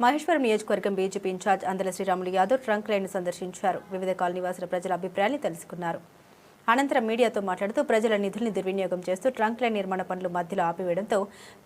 మహేశ్వరం నియోజకవర్గం BJP incharge అందల Sriramulu Yadav trunk line సందర్శించారు. వివిధ కాలనీ వాసుల ప్రజల అభిప్రాయాన్ని తెలుసుకున్నారు. అనంతరం మీడియాతో మాట్లాడుతూ ప్రజల నిధుల్ని దుర్వినియోగం చేస్తూ ట్రంక్ లైన్ నిర్మాణ పనులు మధ్యలో ఆపివేయడంతో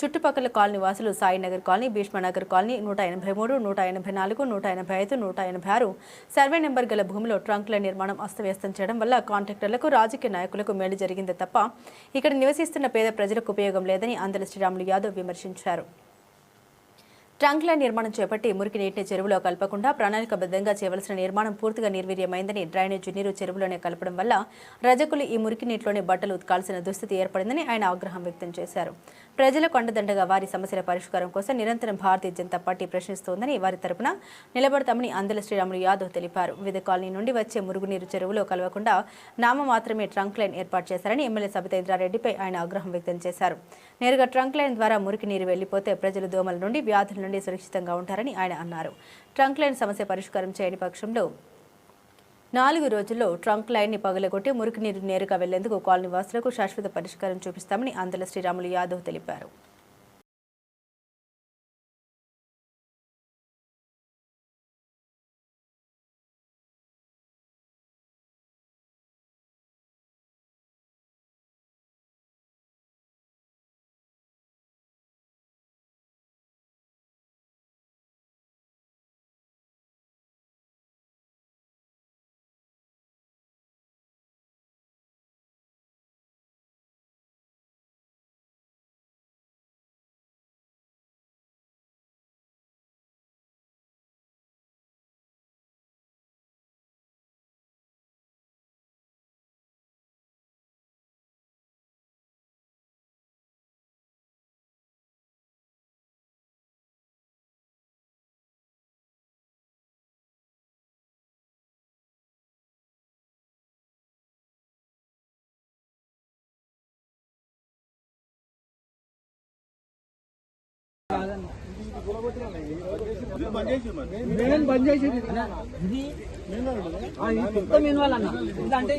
చుట్టుపక్కల కాలనీ వాసులు Sainagar colony, Bheeshmanagar colony 183, 184, 185, 186 survey number గల భూమిలో ట్రంక్ లైన్ నిర్మాణం అస్తవ్యస్తం చేయడం వల్ల కాంట్రాక్టర్లకు, రాజకీయ నాయకులకు మేలు జరిగిందే తప్ప ఇక్కడ నివసిస్తున్న పేద ప్రజలకు ఉపయోగం లేదని అందల శ్రీరాములు యాదవ్ విమర్శించారు. ట్రంక్ లైన్ నిర్మాణం చేపట్టి మురికి నీటిని చెరువులో కలపకుండా ప్రణాళికబద్ధంగా చేయవలసిన నిర్మాణం పూర్తిగా నిర్వీర్యమైందని, డ్రైనేజ్ నీరు చెరువులోనే కలపడం వల్ల రజకులు ఈ మురికి నీటిలోనే బట్టలు ఉతకాల్సిన దుస్థితి ఏర్పడిందని ఆయన ఆగ్రహం వ్యక్తం చేశారు. ప్రజలకు అండదండగా వారి సమస్యల పరిష్కారం కోసం నిరంతరం భారతీయ జనతా పార్టీ ప్రశ్నిస్తోందని, వారి తరపున నిలబడతామని అందల శ్రీరాములు యాదవ్ తెలిపారు. వివిధ కాలనీ నుండి వచ్చే మురుగునీరు చెరువులో కలవకుండా నామమాత్రమే ట్రంక్ లైన్ ఏర్పాటు చేశారని ఎమ్మెల్యే సబితేంద్రారెడ్డిపై ఆయన ఆగ్రహం వ్యక్తం చేశారు. నేరుగా ట్రంక్ లైన్ ద్వారా మురికి నీరు వెళ్లిపోతే ప్రజలు దోమల నుండి, వ్యాధుల నుండి సురక్షితంగా ఉంటారని ఆయన అన్నారు. ట్రంక్ లైన్ సమస్య పరిష్కారం చేయని పక్షంలో 4 రోజుల్లో ట్రంక్ లైన్ ని పగలగొట్టి మురికి నీరు నేరుగా వెళ్లేందుకు కాలనీ వాసులకు శాశ్వత పరిష్కారం చూపిస్తామని అందల శ్రీరాములు యాదవ్ తెలిపారు. బంద్ చేసేది మొత్తం ఇన్వాల్వ్ అన్న అంటే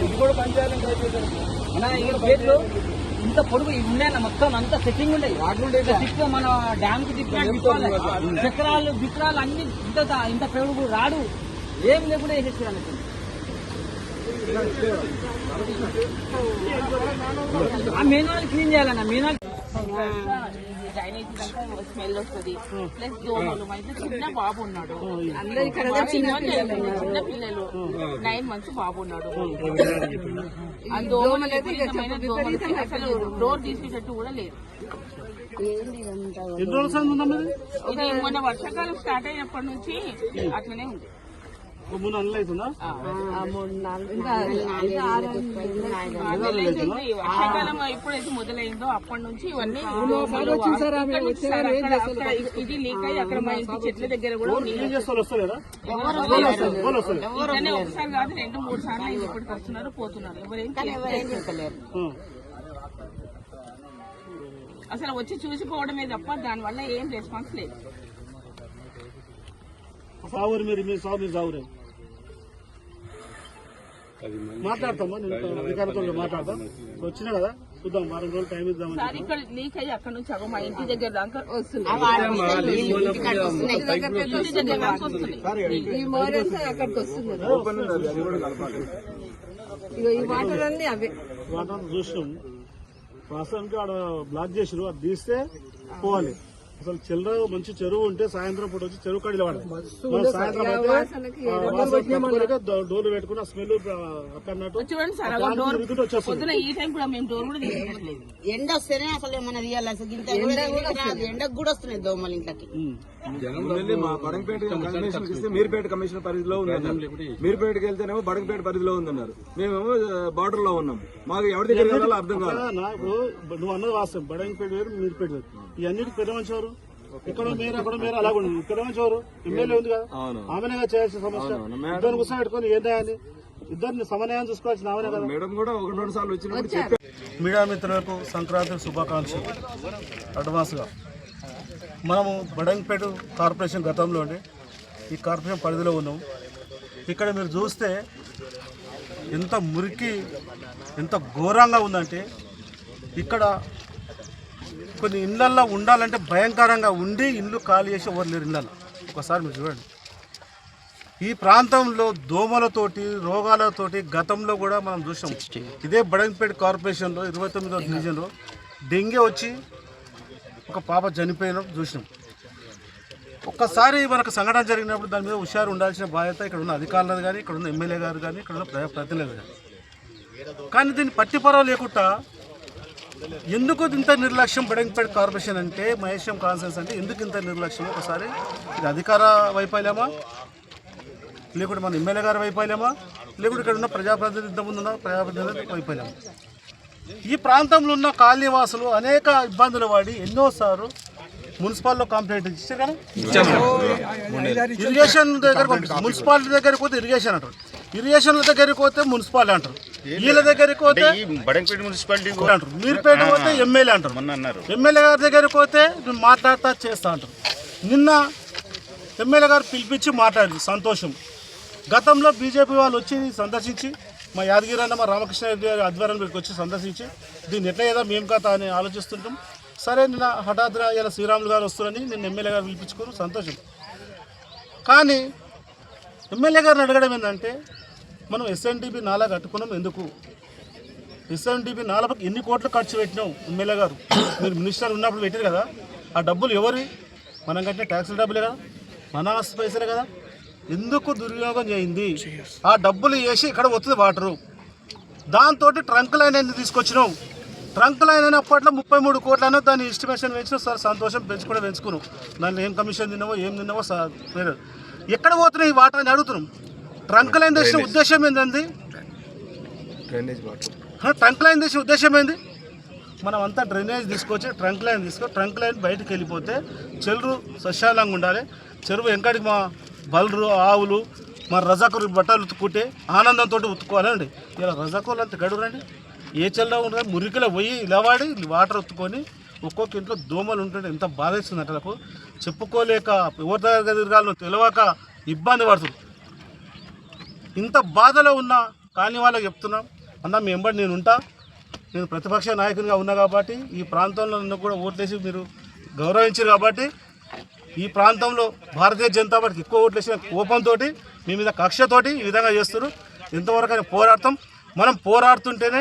ఇప్పుడు గేట్లు ఇంత పొడుగు ఉన్నాయన్న మొత్తం అంతా సెట్టింగ్ ఉండేది. మన డ్యామ్ కి చక్రాలు విక్రాలు అన్ని ఇంత పొడుగు రాడు ఏం లేకుండా వేసేసారు. ఆ మేనాలు క్లీన్ చేయాలన్న మేనాలు స్మెల్ వస్తుంది. ప్లస్ దోమలు మా ఇంట్లో చిన్న బాబు ఉన్నాడు, చిన్న పిల్లలు 9 months బాబు ఉన్నాడు. ఆ దోమలు దోమలు అసలు డోర్ తీసేటట్టు కూడా లేదు. ఇది మొన్న వర్షాకాలం స్టార్ట్ అయినప్పటి నుంచి అట్లనే ఉంది. 3 నెలలు అవుతుందా? వర్షాకాలం ఎప్పుడైతే మొదలైందో అప్పటి నుంచి ఇవన్నీ ఇది లీక్ అయ్యి అక్కడ మా ఇంటి చెట్ల దగ్గర కూడా వస్తలేదా? ఇక్కడనే ఒకసారి కాదు 2-3 సార్లు అయింది. ఇప్పటికి వస్తున్నారు పోతున్నారు, ఎవరేం చేయలేరు. అసలు వచ్చి చూసిపోవడమే తప్ప దానివల్ల ఏం రెస్పాన్స్ లేదు. సావురు మీరు సావురే మాట్లాడతామా? నేను అధికారులతో మాట్లాడతాం. వచ్చినా కదా చూద్దాం, 4 రోజులు టైం ఇద్దాం. సార్ ఇక్కడ లీక్ అయ్యి అక్కడ నుంచి మా ఇంటి దగ్గర దాకా వస్తుంది. వాటర్ చూసినాం, ప్రస్తుతానికి ఆడ బ్లాక్ చేసిరు. అది తీస్తే పోవాలి. అసలు చిల్లర మంచి చెరువు ఉంటే సాయంత్రం పూట వచ్చి చెరువు కడిలో వాడాలి. సాయంత్రం అయితే డోర్లు పెట్టుకుని ఆ స్మెల్ అక్కడట్టు పొద్దున ఈ టైం కూడా మేము డోర్ కూడా తీసుకోవట్లేదు. ఎండ వస్తేనే అసలు ఏమన్నా తీయాలి. అసలు ఎండకు కూడా వస్తున్నాయి దోమలు ఇంట్లోకి. మా బడంగపేట కమిషనర్ ఇస్తే మీర్పేట కమిషనర్ పరిధిలో ఉందన్నారు. మీర్పేటకి వెళ్తేనేమో బడంగపేట పరిధిలో ఉందన్నారు. మేమేమో బార్డర్ లో ఉన్నాం. మాకు ఎవరి దగ్గర వెళ్ళాలో అర్థం కాదు. ఇప్పుడు నువ్వు అన్నది వాస్తవం, బడంగపేట వేరు మీర్పేట వేరు. ఈ అన్నిటికీ పెద్ద మంచి వారు ఇక్కడ మీరు అక్కడ మీరు అలాగ ఉంది. ఇక్కడ మంచి వారు ఎమ్మెల్యే ఉంది కదా, ఆమెనేగా చేయాల్సిన సమస్య. ఇద్దరు కూర్చొని పెట్టుకుని ఏం చేయాలి? ఇద్దరిని సమన్వయం చూసుకోవాల్సిన ఆమెనే కదా. మేడం కూడా 1-2 సార్లు వచ్చినప్పుడు మీడియా మిత్రులకు సంక్రాంతి శుభాకాంక్షలు అడ్వాన్స్ గా. మనము బడంగపేట కార్పొరేషన్ గతంలో ఉండి ఈ కార్పొరేషన్ పరిధిలో ఉన్నాం. ఇక్కడ మీరు చూస్తే ఎంత మురికి, ఎంత ఘోరంగా ఉందంటే ఇక్కడ కొన్ని ఇళ్లల్లో ఉండాలంటే భయంకరంగా ఉండి ఇల్లు ఖాళీ చేసి ఎవరు లేరు ఇళ్ళల్లో. ఒకసారి మీరు చూడండి. ఈ ప్రాంతంలో దోమలతోటి రోగాలతోటి గతంలో కూడా మనం చూసాం. ఇదే బడంగపేట కార్పొరేషన్లో 29వ డివిజన్లో డెంగీ వచ్చి ఒక పాప చనిపోయిన చూసినాం. ఒక్కసారి మనకు సంఘటన జరిగినప్పుడు దాని మీద హుషారు ఉండాల్సిన బాధ్యత ఇక్కడ ఉన్న అధికారులది కానీ, ఇక్కడ ఉన్న ఎమ్మెల్యే గారు కానీ, ఇక్కడ ఉన్న ప్రజాప్రతినిధులు కానీ. కానీ దీన్ని పట్టిపరవ లేకుండా ఎందుకు ఇంత నిర్లక్ష్యం బడంగపేట కార్పొరేషన్ అంటే, మహేశం కాన్సెన్స్ అంటే ఎందుకు ఇంత నిర్లక్ష్యం? ఒకసారి ఇది అధికార వైఫల్యమా, లేకుంటే మన ఎమ్మెల్యే గారి వైఫల్యమా, లేకుంటే ఇక్కడ ఉన్న ప్రజాప్రతినిధి ఇంతకుముందు ఉన్న ప్రజాప్రతినిధి వైఫల్యమా? ఈ ప్రాంతంలో ఉన్న కాలనీవాసులు అనేక ఇబ్బందులు పడి ఎన్నోసార్లు మున్సిపాల్లో కంప్లైంట్ ఇచ్చారు. కానీ ఇరిగేషన్ దగ్గర మున్సిపాలిటీ దగ్గరికి పోతే ఇరిగేషన్ అంటారు, ఇరిగేషన్ దగ్గరికి పోతే మున్సిపాలిటీ అంటారు, వీళ్ళ దగ్గరికి పోతే మున్సిపాలిటీ అంటారు, మీరుపేట పోతే ఎమ్మెల్యే అంటారు, ఎమ్మెల్యే గారి దగ్గరికి పోతే మాట్లాడతా చేస్తా అంటారు. నిన్న ఎమ్మెల్యే గారు పిలిపించి మాట్లాడింది, సంతోషం. గతంలో బీజేపీ వాళ్ళు వచ్చి సందర్శించి మా యాదగిరి అన్న మా రామకృష్ణ రెడ్డి గారి ఆధ్వర్యంలో వచ్చి సందర్శించి దీన్ని ఎట్లా ఏదో మేము కథ అని ఆలోచిస్తుంటాం. సరే నిన్న హఠాత్తుగా ఇలా శ్రీరాములు గారు వస్తారని నిన్న ఎమ్మెల్యే గారు పిలిపించుకోరు, సంతోషం. కానీ ఎమ్మెల్యే గారిని అడగడం ఏంటంటే, మనం ఎస్ఎన్డిపి నాలా కట్టుకున్నాం, ఎందుకు ఎస్ఎన్డిపి నాలాకి ఎన్ని కోట్లు ఖర్చు పెట్టినాం? ఎమ్మెల్యే గారు మీరు మినిస్టర్ ఉన్నప్పుడు పెట్టారు కదా, ఆ డబ్బులు ఎవరి? మనం కట్టిన ట్యాక్సుల డబ్బులే కదా, మన ఆస్తి పైసలే కదా. ఎందుకు దుర్వినియోగం చేయింది? ఆ డబ్బులు వేసి ఇక్కడ వస్తుంది వాటరు. దాంతో ట్రంక్ లైన్ అనేది తీసుకొచ్చినాం. ట్రంక్ లైన్ అని అప్పట్లో 33 కోట్లను దాన్ని ఎస్టిమేషన్ పెంచిన సార్, సంతోషం, పెంచుకున్నాం. దాన్ని ఏం కమిషన్ తిన్నావో ఏం తిన్నావో సార్ ఎక్కడ పోతున్నాయి ఈ వాటర్ అని అడుగుతున్నాం. ట్రంక్ లైన్ తెచ్చిన ఉద్దేశం ఏంటండి? ట్రంక్ లైన్ తెచ్చిన ఉద్దేశం ఏంది? మనం అంతా డ్రైనేజ్ తీసుకొచ్చి ట్రంక్ లైన్ బయటకు వెళ్ళిపోతే చెరువు సస్యాలంగా ఉండాలి. చెరువు ఎంకడికి మా బలరు ఆవులు మా రజాకులు బట్టలు ఉతుక్కుంటే ఆనందంతో ఉతుక్కోవాలండి. ఇలా రజాకులు అంత గడురండి, ఏ చెల్లో ఉంటుంది మురికిలో పోయి ఇలావాడి వాటర్ ఉత్తుకొని ఒక్కొక్క ఇంట్లో దోమలు ఉంటుంటే ఎంత బాధ ఇస్తుంది అంటే నాకు చెప్పుకోలేక ఎవరి దగ్గర తిరగాలను తెలియక ఇబ్బంది పడుతుంది. ఇంత బాధలో ఉన్న కాలనీ వాళ్ళకి చెప్తున్నాం, అన్న మీ వెంబడి నేను ఉంటా, నేను ప్రతిపక్ష నాయకునిగా ఉన్నా కాబట్టి ఈ ప్రాంతంలో నన్ను కూడా ఓట్లేసి మీరు గౌరవించారు కాబట్టి ఈ ప్రాంతంలో భారతీయ జనతా పార్టీకి ఎక్కువ ఓట్లేసిన కోపంతో మీ మీద కక్షతోటి ఈ విధంగా చేస్తారు. ఎంతవరకు అని పోరాడతాం. మనం పోరాడుతుంటేనే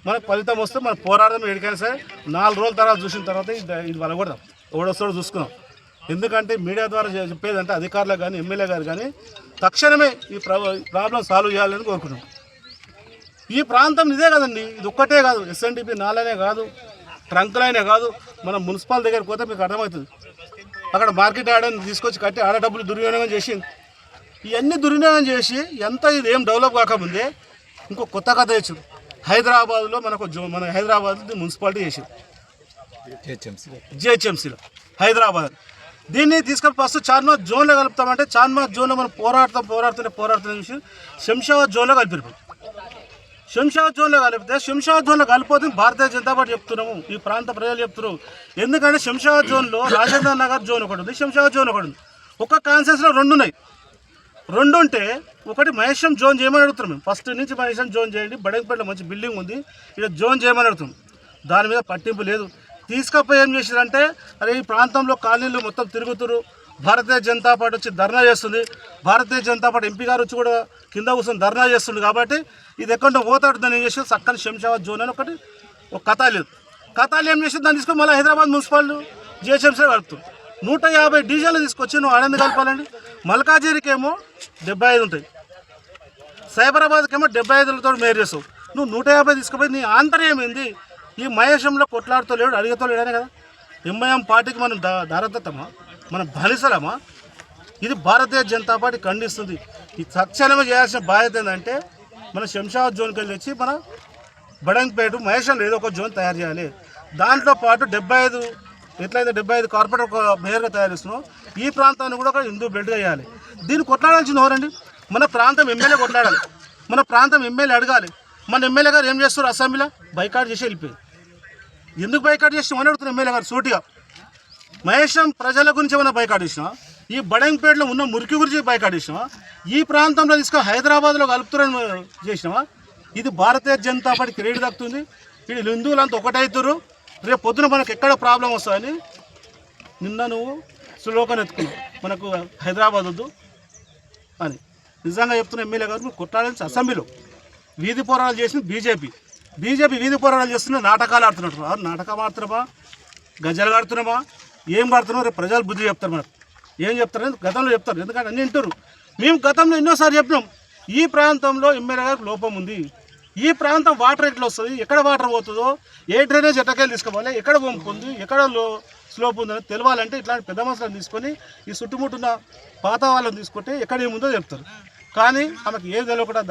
మనకు ఫలితం వస్తే మనం పోరాడదాం. ఎడికైనా సరే 4 రోజుల తర్వాత చూసిన తర్వాత ఇది వలగొడదాం, ఎవడొస్తాడో చూసుకుందాం. ఎందుకంటే మీడియా ద్వారా చెప్పేదంటే అధికారులు కానీ ఎమ్మెల్యే గారు కానీ తక్షణమే ఈ ప్రాబ్లం సాల్వ్ చేయాలని కోరుకుంటున్నాం. ఈ ప్రాంతం ఇదే కదండి, ఇది ఒక్కటే కాదు, ఎస్ఎన్డిపి నాలనే కాదు, ట్రంక్ లైనే కాదు. మనం మున్సిపల్ దగ్గరికి పోతే మీకు అర్థమవుతుంది. అక్కడ మార్కెట్ ఆడని తీసుకొచ్చి కట్టి ఆడ డబ్బులు దుర్వినియోగం చేసింది. ఇవన్నీ దుర్వినియోగం చేసి ఎంత ఇది ఏం డెవలప్ కాకముందే ఇంకో కొత్త కథ తెచ్చారు. హైదరాబాద్లో మన హైదరాబాద్ మున్సిపాలిటీ చేసారు జిహెచ్ఎంసీలో హైదరాబాద్. దీన్ని తీసుకొని ఫస్ట్ చార్మార్ జోన్లో కలుపుతామంటే చార్మార్ జోన్లో మనం పోరాడుతున్న చూసి శంషాబాద్ జోన్లో కలిపిరు. శంషాబాద్ జోన్లో కలిపితే శంషాబాద్ జోన్లో కలిపోతే భారతీయ జనతా పార్టీ చెప్తున్నాము, ఈ ప్రాంత ప్రజలు చెప్తున్నారు. ఎందుకంటే శంషాబాద్ జోన్లో రాజేంద్ర నగర్ జోన్ ఒకటి ఉంది, శంషాబాద్ జోన్ ఒకటి ఉంది. ఒక కాన్సెన్స్లో 2 ఉన్నాయి. 2 ఉంటే ఒకటి మహేశం జోన్ చేయమని అడుగుతున్నాం మేము. ఫస్ట్ నుంచి మహేశం జోన్ చేయండి, బడంగపేటలో మంచి బిల్డింగ్ ఉంది, ఇక్కడ జోన్ చేయమని అడుగుతున్నాం. దాని మీద పట్టింపు లేదు. తీసుకపోయి ఏం చేశారంటే అరే ఈ ప్రాంతంలో కాలనీలు మొత్తం తిరుగుతురు, భారతీయ జనతా పార్టీ వచ్చి ధర్నా చేస్తుంది, భారతీయ జనతా పార్టీ ఎంపీ గారు వచ్చి కూడా కింద కూర్చొని ధర్నా చేస్తుంది కాబట్టి ఇది ఎక్కడో పోతాడుదని ఏం చేసి చక్కని శంషాబాద్ జోన్ అని ఒక కథ లేదు. కథలు ఏం చేసి దాన్ని తీసుకొని మళ్ళీ హైదరాబాద్ మున్సిపాలిటీ జిహెచ్ఎంసీ కలుపుతుంది. 150 డీజీలు తీసుకొచ్చి నువ్వు ఆనంద కలపాలండి. మల్కాజిరికేమో 75 ఉంటాయి, సైబరాబాద్కి ఏమో 75లతో మేర్ చేస్తావు. నువ్వు 150 తీసుకుపోయి నీ ఆంతర్యం ఏంది? ఈ మహేశంలో కొట్లాడుతూ లేడు, అడిగేతో లేడనే కదా. ఎంఐఎం పార్టీకి మనం దారదత్తమా, మనం బానిసలమా? ఇది భారతీయ జనతా పార్టీ ఖండిస్తుంది. ఈ తక్షణమే చేయాల్సిన బాధ్యత ఏంటంటే మన శంషాబాద్ జోన్కి వెళ్ళి వచ్చి మన బడంగపేట మహేశంలో ఏదో ఒక జోన్ తయారు చేయాలి. దాంట్లో పాటు 75 ఎట్లయితే 75 కార్పొరేటర్ ఒక మేయర్గా తయారు చేస్తున్నాం, ఈ ప్రాంతాన్ని కూడా ఒక హిందూ బెల్ట్గా చేయాలి. దీన్ని కొట్లాడాల్సింది ఎవరండి? మన ప్రాంతం ఎమ్మెల్యే కొట్లాడాలి, మన ప్రాంతం ఎమ్మెల్యే అడగాలి. మన ఎమ్మెల్యే గారు ఏం చేస్తారు? అసెంబ్లీలో బైకాట్ చేసి వెళ్ళిపోయి. ఎందుకు బైకాట్ చేసినాం అని అడుగుతున్నారు ఎమ్మెల్యే గారు సూటిగా. మహేశం ప్రజల గురించి ఏమైనా బైకాట్ చేసినా, ఈ బడంగపేటలో ఉన్న మురికి గురించి బైకాట్ చేసినావా, ఈ ప్రాంతంలో తీసుకొని హైదరాబాద్లో కలుపుతారని చేసినావా? ఇది భారతీయ జనతా పార్టీ క్రెడిట్ దక్కుతుంది. ఇది హిందువులంతా ఒకటవుతారు, రేపు పొద్దున మనకు ఎక్కడ ప్రాబ్లం వస్తుందని నిన్న నువ్వు స్లోగన్ ఎత్తుకున్నావు, మనకు హైదరాబాద్ వద్దు అని. నిజంగా చెప్తున్న ఎమ్మెల్యే గారు మీరు కొట్టాలని అసెంబ్లీలో వీధి పోరాటాలు చేసింది బీజేపీ వీధి పోరాటాలు చేస్తున్న నాటకాలు ఆడుతున్నట్టు. నాటకం ఆడుతున్నామా, గజలు ఆడుతున్నామా, ఏం ఆడుతున్నామో రేపు ప్రజలు బుద్ధి చెప్తారు. మనకు ఏం చెప్తారని గతంలో చెప్తారు, ఎందుకంటే అన్నీ వింటారు. మేము గతంలో ఎన్నోసార్లు చెప్పినాం ఈ ప్రాంతంలో ఎమ్మెల్యే గారికి లోపం ఉంది, ఈ ప్రాంతం వాటర్ ఎట్లా వస్తుంది, ఎక్కడ వాటర్ పోతుందో, ఏ డ్రైనేజ్ ఎట్టకెళ్ళి తీసుకోవాలి, ఎక్కడ వంపు ఉంది, ఎక్కడ స్లోప్ ఉందని తెలవాలంటే ఇట్లాంటి పెద్ద మనుషులను తీసుకొని ఈ చుట్టుముట్టున్న పాత వాళ్ళని తీసుకుంటే ఎక్కడ ఏముందో చెప్తారు. కానీ ఆమెకు ఏం తెలియకుండా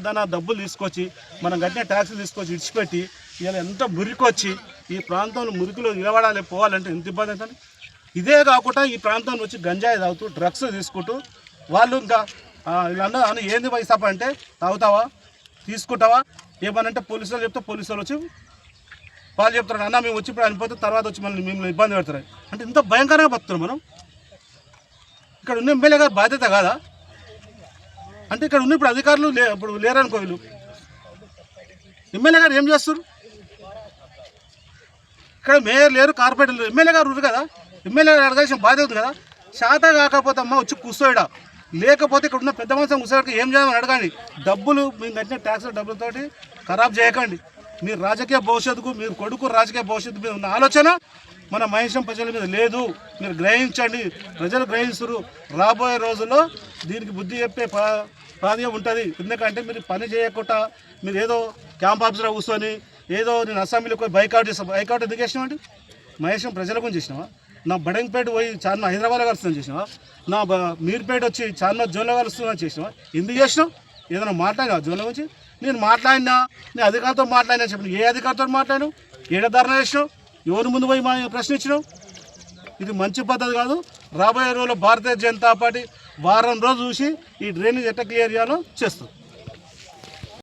ధన డబ్బులు తీసుకొచ్చి మనం కట్టిన ట్యాక్సులు తీసుకొచ్చి ఇడిచిపెట్టి ఇలా ఎంత మురికొచ్చి ఈ ప్రాంతంలో మురికిలో నిలబడాలి పోవాలంటే ఎంత ఇబ్బంది అవుతుంది. ఇదే కాకుండా ఈ ప్రాంతంలో వచ్చి గంజాయి తాగుతూ డ్రగ్స్ తీసుకుంటూ వాళ్ళు ఇంకా వీళ్ళందరూ అని ఏంది వైసాప అంటే తాగుతావా, తీసుకుంటావా ఏమనంటే పోలీసులు చెప్తే పోలీసులు వచ్చి వాళ్ళు చెప్తారు అన్న మేము వచ్చి ఇప్పుడు అనిపోతే తర్వాత వచ్చి మిమ్మల్ని ఇబ్బంది పెడతారు. అంటే ఇంత భయంకరంగా బతున్నాం మనం. ఇక్కడ ఉన్న ఎమ్మెల్యే గారు బాధ్యత కాదా? అంటే ఇక్కడ ఉన్న ఇప్పుడు అధికారులు ఇప్పుడు లేరనుకో, వీళ్ళు ఎమ్మెల్యే గారు ఏం చేస్తారు? ఇక్కడ మేయర్ లేరు, కార్పొరేటర్ లేరు, ఎమ్మెల్యే గారు కదా, ఎమ్మెల్యే గారు అడగాల్సిన బాధ్యత ఉంది కదా. శాత కాకపోతే అమ్మ వచ్చి కూర్చోడా, లేకపోతే ఇక్కడ ఉన్న పెద్ద మనుషులు కూర్చోడానికి ఏం చేయాలని అడగండి. డబ్బులు మీరు కట్టిన ట్యాక్స్ డబ్బులతోటి ఖరాబ్ చేయకండి. మీరు రాజకీయ భవిష్యత్తుకు, మీరు కొడుకు రాజకీయ భవిష్యత్తు మీద ఉన్న ఆలోచన మన మహేశం ప్రజల మీద లేదు. మీరు గ్రహించండి, ప్రజలు గ్రహిస్తారు. రాబోయే రోజుల్లో దీనికి బుద్ధి చెప్పే ప్రాధాన్యం ఉంటుంది. ఎందుకంటే మీరు పని చేయకుండా మీరు ఏదో క్యాంప్ ఆఫీస్లో కూర్చొని ఏదో నేను అసెంబ్లీకి బైకాట్ చేస్తాను. బైకాట్ ఎందుకు చేసినావు అంటే మహేశం ప్రజల గురించి చేసినావా? నా బడంగపేట పోయి చార్మినార్ హైదరాబాద్లో కలుస్తుందని చేసినావా? నా మీర్పేట వచ్చి చార్మినార్ జోన్లో కలుస్తుందని చేసినావా? ఎందుకు చేసినావు? ఏదైనా మాట్లాడినా జోన్ల గురించి? నేను మాట్లాడినా, నేను అధికారితో మాట్లాడినా చెప్పిన. ఏ అధికారితో మాట్లాడాను? ఏడ ధర్నా చేసినావు? ఎవరి ముందు పోయి ప్రశ్నించినావు? ఇది మంచి పద్ధతి కాదు. రాబోయే రోజుల్లో భారతీయ జనతా పార్టీ వారం రోజు చూసి ఈ డ్రైనేజ్ ఎట్లా క్లియర్ చేయాలో చేస్తుంది.